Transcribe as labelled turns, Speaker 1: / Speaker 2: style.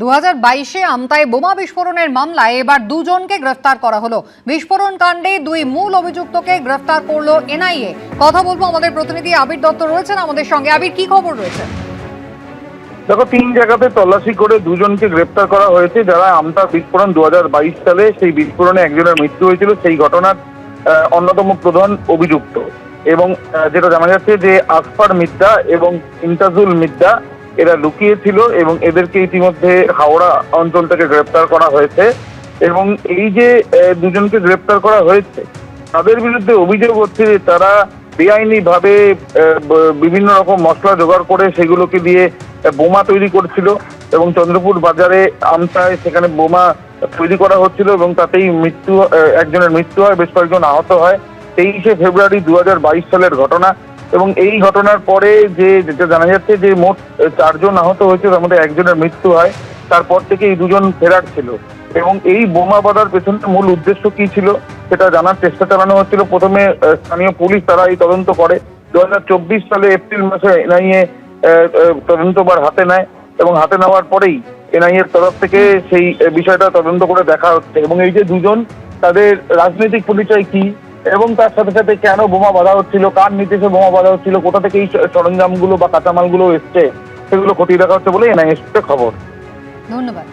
Speaker 1: 2022-এ আমতায় বোমা বিস্ফোরণের মামলায় এবার দুজনকে গ্রেফতার করা হলো। বিস্ফোরণ কাণ্ডে দুই মূল অভিযুক্তকে গ্রেফতার করলো এনআইএ। কথা বলবো, আমাদের প্রতিনিধি আবির দত্ত রয়েছেন আমাদের সঙ্গে। আবির, কি খবর রয়েছে?
Speaker 2: দেখো, 3 জায়গাতে তল্লাশি করে দুজনকে গ্রেপ্তার করা হয়েছে, যারা আমতা বিস্ফোরণ 2022 সালে সেই বিস্ফোরণে একজনের মৃত্যু হয়েছিল, সেই ঘটনার অন্যতম প্রধান অভিযুক্ত। এবং যেটা জানা যাচ্ছে যে আসফার মিদ্দা এবং ইমতাজুল মিদ্দা এরা লুকিয়েছিল এবং এদেরকে ইতিমধ্যে হাওড়া অঞ্চল থেকে গ্রেপ্তার করা হয়েছে। এবং এই যে দুজনকে গ্রেপ্তার করা হয়েছে, তাদের বিরুদ্ধে অভিযোগ হচ্ছে যে তারা বেআইনি ভাবে বিভিন্ন রকম মশলা জোগাড় করে সেগুলোকে দিয়ে বোমা তৈরি করছিল এবং চন্দ্রপুর বাজারে আমতায় সেখানে বোমা তৈরি করা হচ্ছিল এবং তাতেই একজনের মৃত্যু হয়, বেশ কয়েকজন আহত হয়। 23শে ফেব্রুয়ারি 2022 সালের ঘটনা। এবং এই ঘটনার পরে যেটা জানা যাচ্ছে যে মোট 4 জন আহত হয়েছে, তার মধ্যে একজনের মৃত্যু হয়। তারপর থেকে এই দুজন ফেরার ছিল এবং এই বোমা বাঁধার পেছনে মূল উদ্দেশ্য কি ছিল সেটা জানার চেষ্টা চালানো হচ্ছিল। প্রথমে স্থানীয় পুলিশ তারা এই তদন্ত করে। 2024 সালে এপ্রিল মাসে এনআইএ তদন্তভার হাতে নেয় এবং হাতে নেওয়ার পরেই এনআইএর তরফ থেকে সেই বিষয়টা তদন্ত করে দেখা হচ্ছে। এবং এই যে দুজন, তাদের রাজনৈতিক পরিচয় কি এবং তার সাথে সাথে কেন বোমা বাঁধা হচ্ছিল, কার নির্দেশে বোমা বাঁধা হচ্ছিল, কোথা থেকে এই সরঞ্জামগুলো বা কাঁচামালগুলো এসছে, সেগুলো খতিয়ে দেখা হচ্ছে বলে এনআইএ সূত্রে খবর।
Speaker 1: ধন্যবাদ।